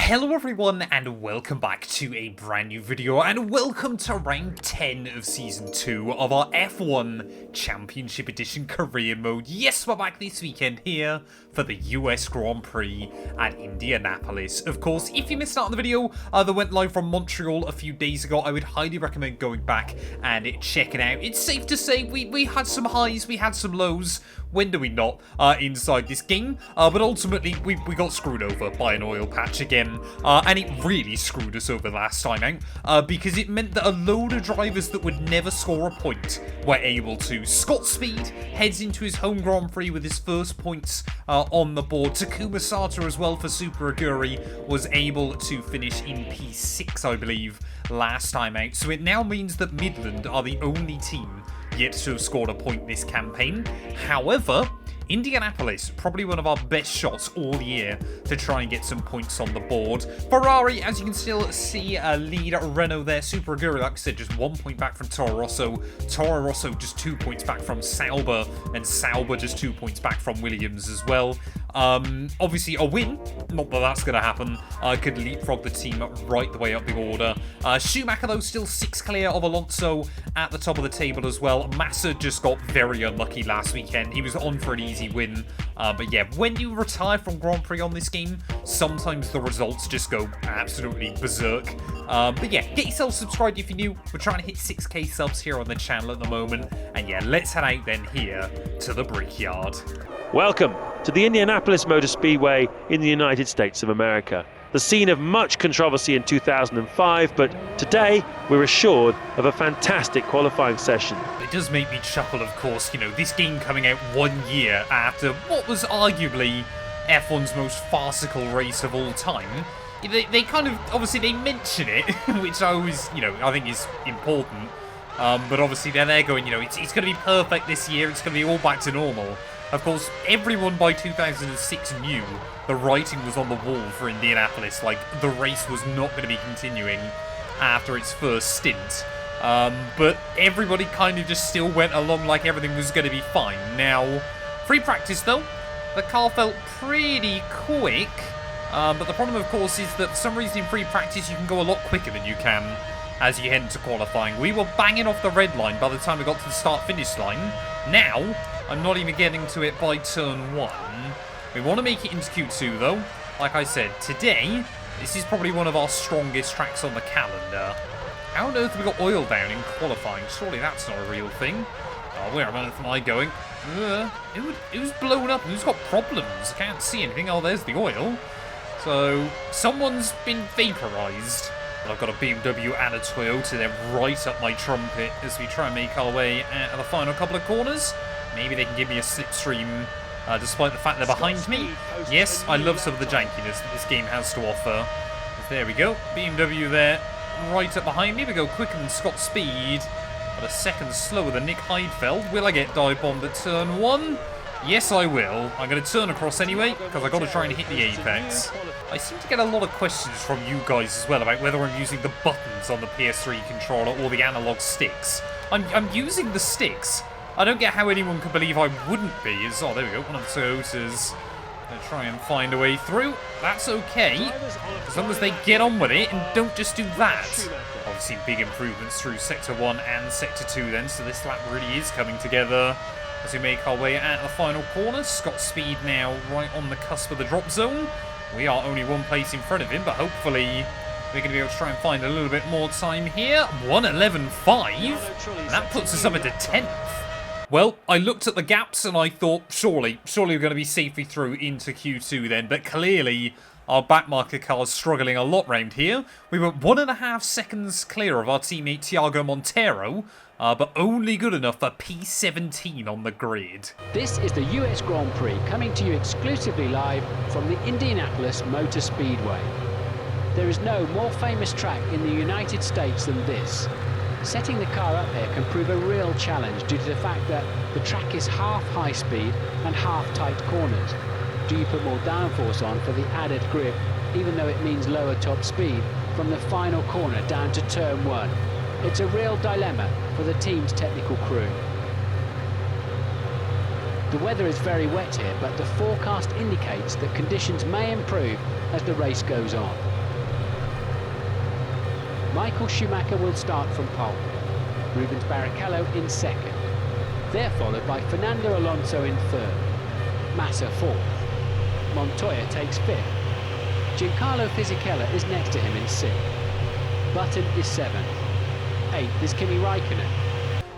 Hello everyone and welcome back to a brand new video and welcome to round 10 of season 2 of our F1 Championship Edition career mode. Yes, we're back this weekend here for the US Grand Prix at Indianapolis. Of course, if you missed out on the video that went live from Montreal a few days ago, I would highly recommend going back and checking out. It's safe to say we had some highs, we had some lows. When do we not inside this game? But ultimately, we got screwed over by an oil patch again. And it really screwed us over last time out. Because it meant that a load of drivers that would never score a point were able to. Scott Speed heads into his home Grand Prix with his first points on the board. Takuma Sato as well for Super Aguri was able to finish in P6, I believe, last time out. So it now means that Midland are the only team yet to have scored a point this campaign. However, Indianapolis, probably one of our best shots all year to try and get some points on the board. Ferrari, as you can still see, lead Renault there. Super Aguri, like I said, just 1 point back from Toro Rosso. Toro Rosso just 2 points back from Sauber, and Sauber just 2 points back from Williams as well. Obviously, a win, not that that's going to happen, could leapfrog the team right the way up the order. Schumacher, though, still 6 clear of Alonso at the top of the table as well. Massa just got very unlucky last weekend. He was on for an easy win. But yeah, when you retire from Grand Prix on this game, sometimes the results just go absolutely berserk. But yeah, get yourself subscribed if you're new. We're trying to hit 6k subs here on the channel at the moment. And yeah, let's head out then here to the Brickyard. Welcome to the Indianapolis Motor Speedway in the United States of America. The scene of much controversy in 2005, but today we're assured of a fantastic qualifying session. It does make me chuckle, of course, you know, this game coming out 1 year after what was arguably F1's most farcical race of all time. They kind of, obviously they mention it, which I always, you know, I think is important. But obviously they're there going, you know, it's going to be perfect this year, it's going to be all back to normal. Of course, everyone by 2006 knew the writing was on the wall for Indianapolis. Like, the race was not going to be continuing after its first stint. But everybody kind of just still went along like everything was going to be fine. Now, free practice though, the car felt pretty quick. But the problem, of course, is that for some reason in free practice you can go a lot quicker than you can as you head into qualifying. We were banging off the red line by the time we got to the start-finish line. Now, I'm not even getting to it by turn 1. We want to make it into Q2 though. Like I said, today, this is probably one of our strongest tracks on the calendar. How on earth have we got oil down in qualifying? Surely that's not a real thing. Oh, where on earth am I going? It was blown up. Who's got problems? I can't see anything. Oh, there's the oil. So, someone's been vaporized. But I've got a BMW and a Toyota. They're right up my trumpet as we try and make our way out of the final couple of corners. Maybe they can give me a slipstream, despite the fact they're behind me. Yes, I love some of the jankiness that this game has to offer. There we go. BMW there, right up behind me. We go quicker than Scott Speed, but a second slower than Nick Heidfeld. Will I get dive bombed at turn 1? Yes, I will. I'm going to turn across anyway, because I've got to try and hit the apex. I seem to get a lot of questions from you guys as well about whether I'm using the buttons on the PS3 controller or the analog sticks. I'm using the sticks. I don't get how anyone could believe I wouldn't be. Oh, there we go. One of the Toyotas. Gonna try and find a way through. That's okay, as long as they get on with it and don't just do that. Obviously, big improvements through Sector 1 and Sector 2 then, so this lap really is coming together as we make our way out of the final corner. Scott Speed now right on the cusp of the drop zone. We are only 1 place in front of him, but hopefully we're going to be able to try and find a little bit more time here. 1:11.5, and that puts us up into 10th. Well, I looked at the gaps and I thought, surely we're going to be safely through into Q2 then. But clearly, our backmarker car's struggling a lot round here. We were 1.5 seconds clear of our teammate Thiago Montero, but only good enough for P17 on the grid. This is the US Grand Prix, coming to you exclusively live from the Indianapolis Motor Speedway. There is no more famous track in the United States than this. Setting the car up here can prove a real challenge due to the fact that the track is half high speed and half tight corners. Do you put more downforce on for the added grip, even though it means lower top speed, from the final corner down to turn 1? It's a real dilemma for the team's technical crew. The weather is very wet here, but the forecast indicates that conditions may improve as the race goes on. Michael Schumacher will start from pole. Rubens Barrichello in second. They're followed by Fernando Alonso in third. Massa fourth. Montoya takes fifth. Giancarlo Fisichella is next to him in sixth. Button is seventh. Eighth is Kimi Raikkonen.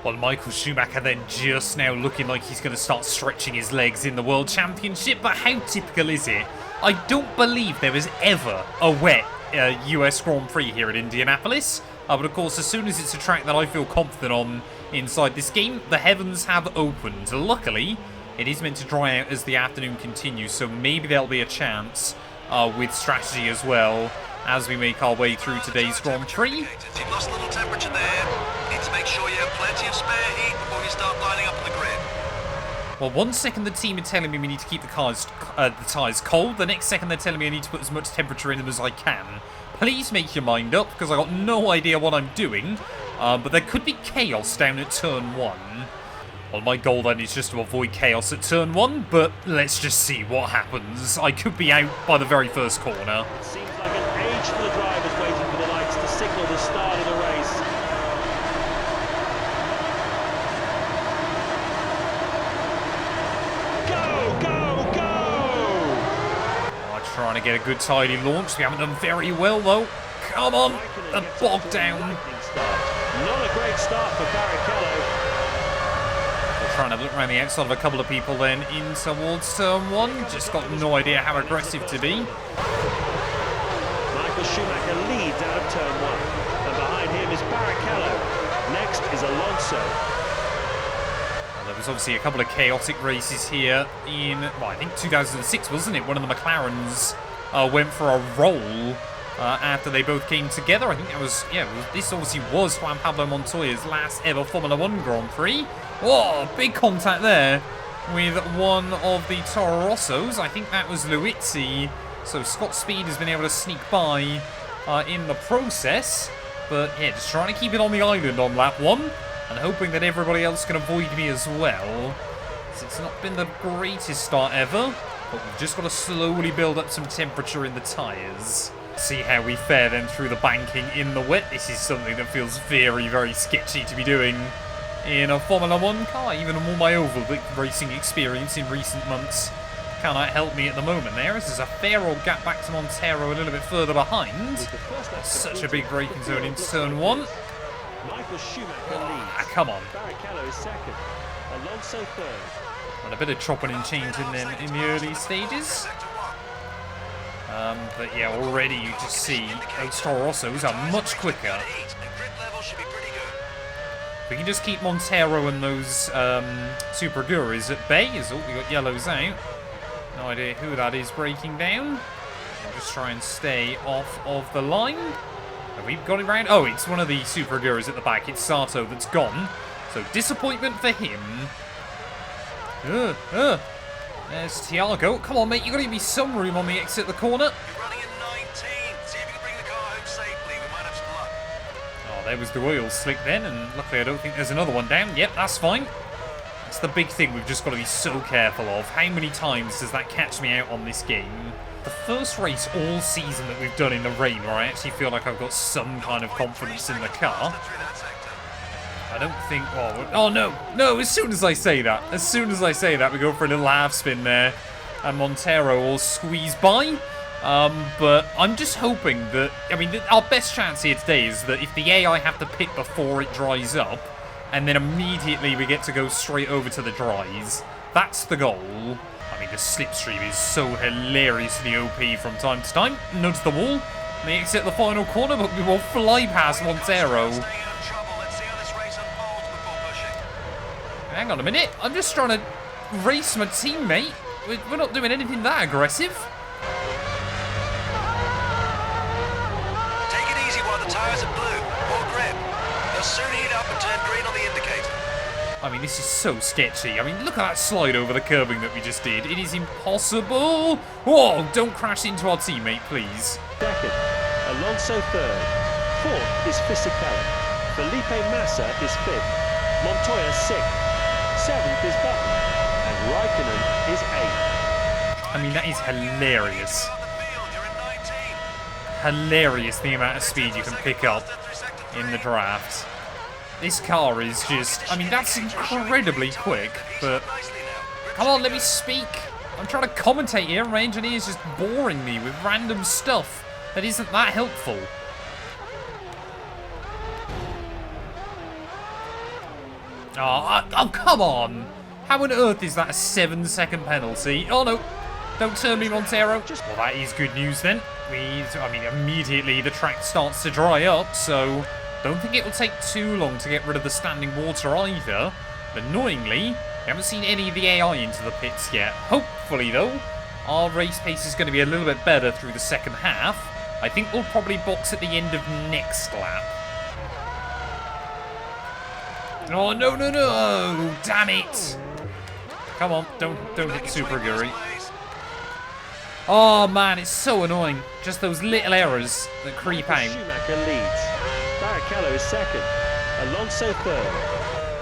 Well, Michael Schumacher then just now looking like he's going to start stretching his legs in the World Championship, but how typical is it? I don't believe there was ever a wet US Grand Prix here at Indianapolis, but of course as soon as it's a track that I feel confident on inside this game, the heavens have opened. Luckily, it is meant to dry out as the afternoon continues, so maybe there'll be a chance with strategy as well as we make our way through today's Grand Prix. You've lost a little temperature there. You need to make sure you have plenty of spare heat before you start lining up on the grid. Well, 1 second the team are telling me we need to keep the tyres cold. The next second they're telling me I need to put as much temperature in them as I can. Please make your mind up, because I got no idea what I'm doing. But there could be chaos down at turn 1. Well, my goal then is just to avoid chaos at turn 1, but let's just see what happens. I could be out by the very first corner. It seems like an age for the drivers waiting for the lights to signal the start of the race. Go, go, go! Oh, trying to get a good tidy launch. We haven't done very well though. Come on, the bog down. Not a great start for Barrichello. Trying to look around the outside of a couple of people then in towards turn 1. Just got no idea how aggressive to be. Michael Schumacher leads out of turn 1. And behind him is Barrichello. Next is Alonso. Well, there was obviously a couple of chaotic races here in, well, I think 2006, wasn't it? One of the McLarens went for a roll after they both came together. I think that was, yeah, this obviously was Juan Pablo Montoya's last ever Formula 1 Grand Prix. Whoa, big contact there with one of the Toro Rossos. I think that was Luizzi. So Scott Speed has been able to sneak by in the process. But yeah, just trying to keep it on the island on lap 1 and hoping that everybody else can avoid me as well. So it's not been the greatest start ever, but we've just got to slowly build up some temperature in the tyres. See how we fare then through the banking in the wet. This is something that feels very, very sketchy to be doing in a Formula 1 car. Even all my oval racing experience in recent months cannot help me at the moment there, as there's a fair old gap back to Montero a little bit further behind. Such a big braking zone into turn 1. Michael Schumacher leads. Come on. Barrichello is second. Alonso third. And a bit of chopping and changing then in the early stages. But yeah, already you just see those Toro Rossos are much quicker. We can just keep Montero and those Super Aguras at bay. As we got yellows out. No idea who that is breaking down. And just try and stay off of the line. Have we got it round? Oh, it's one of the Super Aguras at the back. It's Sato that's gone. So disappointment for him. There's Thiago. Come on, mate. You've got to give me some room on the exit of the corner. You're running in 19. See if you can bring the car home safely. We might have some luck. Oh, there was the oil slick then, and luckily I don't think there's another one down. Yep, that's fine. That's the big thing we've just got to be so careful of. How many times does that catch me out on this game? The first race all season that we've done in the rain where I actually feel like I've got some kind of confidence in the car. I don't think... Oh, no. No, as soon as I say that, we go for a little half spin there. And Montero will squeeze by. But I'm just hoping that... I mean, our best chance here today is that if the AI have to pit before it dries up, and then immediately we get to go straight over to the dries. That's the goal. I mean, the slipstream is so hilariously OP from time to time. Nudge the wall. They exit the final corner, but we will fly past Montero. Hang on a minute. I'm just trying to race my teammate. We're not doing anything that aggressive. Take it easy while the tyres are blue. More grip. They'll soon heat up and turn green on the indicator. I mean, this is so sketchy. I mean, look at that slide over the curbing that we just did. It is impossible. Whoa, don't crash into our teammate, please. Second, Alonso third. Fourth is Fisichella. Felipe Massa is fifth. Montoya sixth. Seventh is Button. And Raikkonen is eighth. I mean, that is hilarious. hilarious the amount of speed you can pick up in the draft. This car is just, I mean, that's incredibly quick, but come on, let me speak. I'm trying to commentate here, and my engineer's just boring me with random stuff that isn't that helpful. Oh, come on. How on earth is that a 7-second penalty? Oh, no. Don't turn me, Montero. Well, that is good news then. I mean, immediately the track starts to dry up, so don't think it will take too long to get rid of the standing water either. But annoyingly, we haven't seen any of the AI into the pits yet. Hopefully, though, our race pace is going to be a little bit better through the second half. I think we'll probably box at the end of next lap. Oh, no, no, no. Damn it. Come on, don't hit Super Guri. Oh, man, it's so annoying. Just those little errors that creep out. Schumacher leads. Barrichello is second. Alonso third.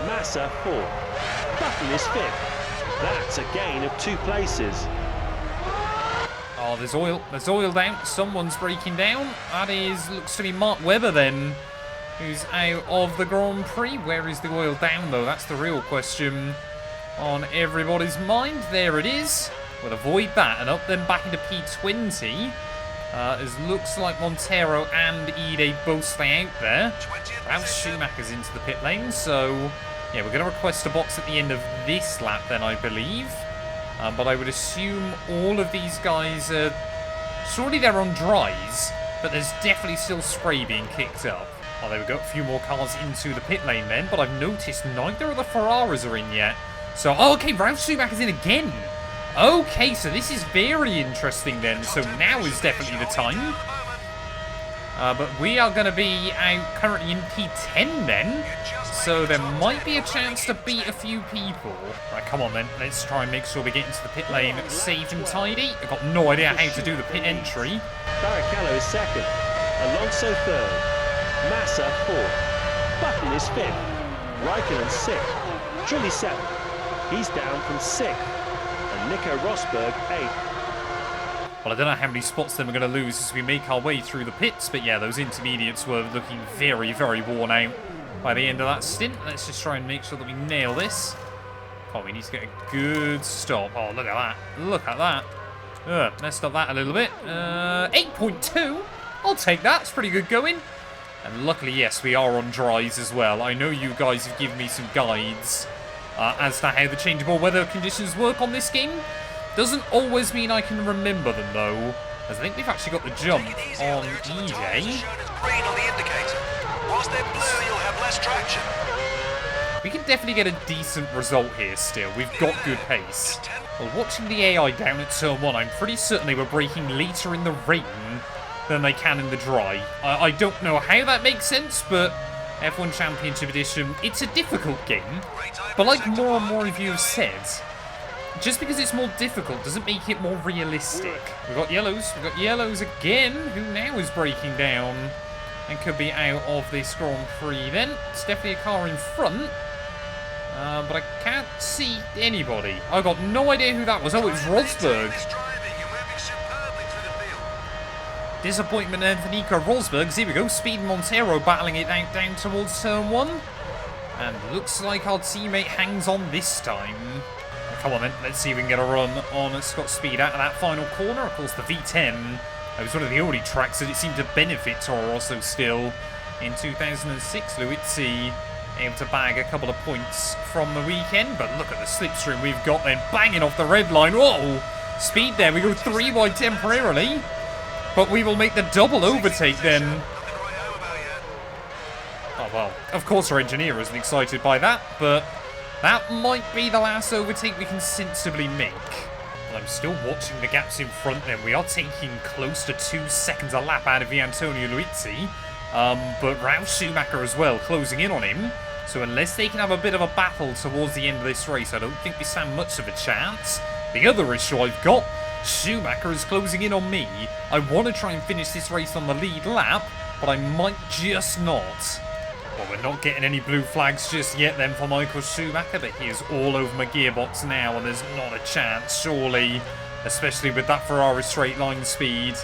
Massa fourth. Button is fifth. That's a gain of 2 places. Oh, there's oil. There's oil down. Someone's breaking down. That looks to be Mark Webber then, who's out of the Grand Prix. Where is the oil down, though? That's the real question on everybody's mind. There it is. We'll avoid that and up then back into P20. As looks like Montero and Ide both stay out there. Ralf Schumacher's into the pit lane, so yeah, we're going to request a box at the end of this lap then, I believe. But I would assume all of these guys are... Surely they're on dries, but there's definitely still spray being kicked up. Oh, there we go. A few more cars into the pit lane then, but I've noticed neither of the Ferraris are in yet. So, oh, okay, Ralf Schumacher's in again. Okay, so this is very interesting then. So now is definitely the time. But we are going to be out currently in P10 then. So there might be a chance to beat a few people. Right, come on then. Let's try and make sure we get into the pit lane safe and tidy. I've got no idea how to do the pit entry. Barrichello is second. Alonso third. Massa fourth. Button is fifth. Raikkonen sixth. Trulli seventh. He's down from sixth. And Nico Rosberg eighth. Well, I don't know how many spots then we're going to lose as we make our way through the pits. But yeah, those intermediates were looking very, very worn out by the end of that stint. Let's just try and make sure that we nail this. Oh, we need to get a good stop. Oh, look at that. Look at that. Messed up that a little bit. 8.2. I'll take that. It's pretty good going. And luckily, yes, we are on dries as well. I know you guys have given me some guides as to how the changeable weather conditions work on this game. Doesn't always mean I can remember them, though, as I think we've actually got the jump on EJ. We can definitely get a decent result here still. We've got good pace. Well, watching the AI down at turn 1, I'm pretty certain they were braking later in the rain than they can in the dry. I don't know how that makes sense, but F1 Championship Edition, it's a difficult game. But like more and more of you have said, just because it's more difficult doesn't make it more realistic. We've got yellows again, who now is breaking down and could be out of this Grand Prix then. It's definitely a car in front, but I can't see anybody. I've got no idea who that was. Oh, it was Rosberg. Disappointment then for Nico Rosberg. Here we go, Speed Montero battling it out down towards turn 1. And looks like our teammate hangs on this time. Come on then, let's see if we can get a run on Scott Speed out of that final corner. Of course, the V10 was one of the only tracks that it seemed to benefit Toro Rosso still. In 2006, Luizzi able to bag a couple of points from the weekend. But look at the slipstream we've got then, banging off the red line. Whoa! Speed there, we go 3 wide temporarily. But we will make the double overtake then. Oh, well, of course our engineer isn't excited by that, but that might be the last overtake we can sensibly make. Well, I'm still watching the gaps in front then. We are taking close to 2 seconds a lap out of Antonio Luizzi. But Ralf Schumacher as well, closing in on him. So unless they can have a bit of a battle towards the end of this race, I don't think we stand much of a chance. The other issue I've got, Schumacher is closing in on me. I want to try and finish this race on the lead lap, but I might just not. Well, we're not getting any blue flags just yet then for Michael Schumacher, but he is all over my gearbox now, and there's not a chance, surely, especially with that Ferrari straight line speed.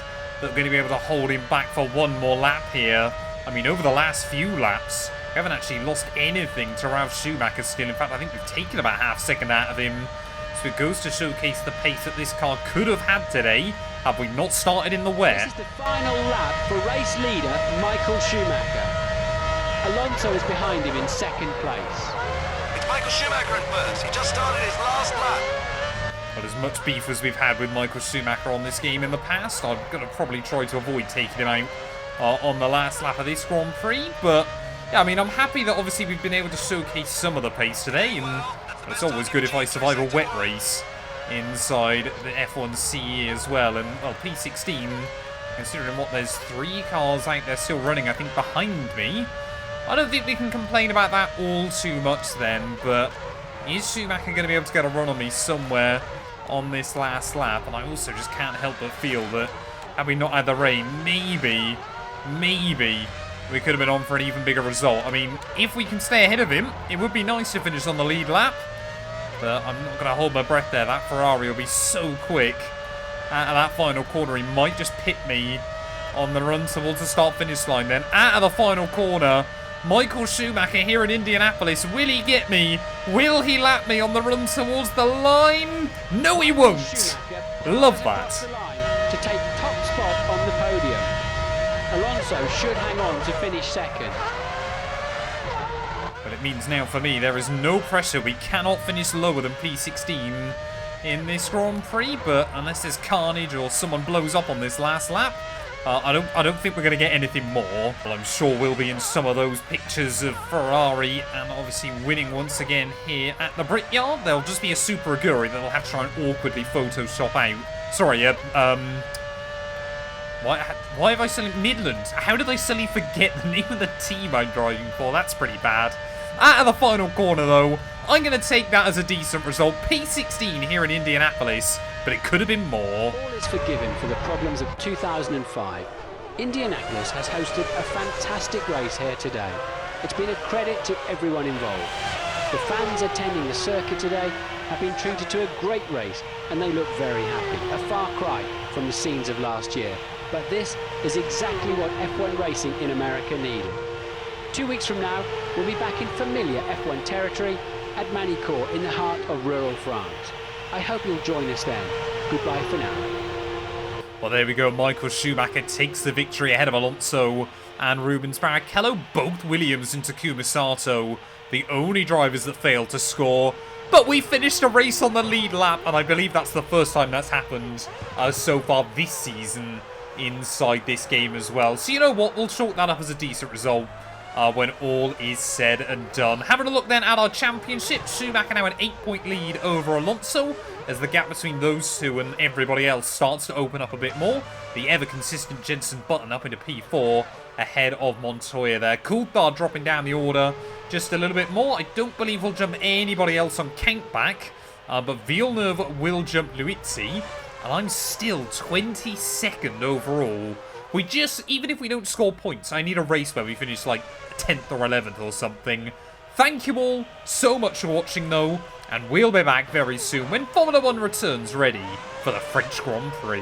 that are going to be able to hold him back for one more lap here. I mean, over the last few laps, we haven't actually lost anything to Ralf Schumacher still. In fact, I think we've taken about half a second out of him. So it goes to showcase the pace that this car could have had today had we not started in the wet. This is the final lap for race leader Michael Schumacher. Alonso is behind him in second place. It's Michael Schumacher in first. He just started his last lap. But as much beef as we've had with Michael Schumacher on this game in the past, I'm going to probably try to avoid taking him out on the last lap of this Grand Prix. But, yeah, I mean, I'm happy that obviously we've been able to showcase some of the pace today. And it's always good if I survive a wet race inside the F1 CE as well. And, well, P16, considering what, there's 3 cars out there still running, I think, behind me. I don't think we can complain about that all too much then, but is Schumacher going to be able to get a run on me somewhere on this last lap? And I also just can't help but feel that had we not had the rain, maybe we could have been on for an even bigger result. I mean, if we can stay ahead of him, it would be nice to finish on the lead lap, but I'm not going to hold my breath there. That Ferrari will be so quick out of that final corner. He might just pit me on the run towards the start-finish line then. Out of the final corner, Michael Schumacher here in Indianapolis. Will he get me? Will he lap me on the run towards the line? No, he won't. Love that. To take top spot on the podium. Alonso should hang on to finish second. But it means now for me there is no pressure. We cannot finish lower than P16 in this Grand Prix. But unless there's carnage or someone blows up on this last lap, I don't think we're going to get anything more. Well, I'm sure we'll be in some of those pictures of Ferrari and obviously winning once again here at the Brickyard. There'll just be a Super Aguri that they'll have to try and awkwardly Photoshop out. Sorry, why have I suddenly... Midland? How did I suddenly forget the name of the team I'm driving for? That's pretty bad. Out of the final corner, though, I'm going to take that as a decent result. P16 here in Indianapolis, but it could have been more. All is forgiven for the problems of 2005. Indianapolis has hosted a fantastic race here today. It's been a credit to everyone involved. The fans attending the circuit today have been treated to a great race, and they look very happy. A far cry from the scenes of last year. But this is exactly what F1 racing in America needed. 2 weeks from now, we'll be back in familiar F1 territory at Manicourt in the heart of rural France. I hope you'll join us then. Goodbye for now. Well, there we go. Michael Schumacher takes the victory ahead of Alonso and Rubens Barrichello. Both Williams and Takuma Sato, the only drivers that failed to score. But we finished a race on the lead lap, and I believe that's the first time that's happened so far this season inside this game as well. So you know what? We'll chalk that up as a decent result when all is said and done. Having a look then at our championship, Schumacher now an 8-point lead over Alonso as the gap between those two and everybody else starts to open up a bit more. The ever-consistent Jenson Button up into P4 ahead of Montoya there. Coulthard dropping down the order just a little bit more. I don't believe we'll jump anybody else on countback, but Villeneuve will jump Luizzi, and I'm still 22nd overall. We just, even if we don't score points, I need a race where we finish like 10th or 11th or something. Thank you all so much for watching though, and we'll be back very soon when Formula 1 returns ready for the French Grand Prix.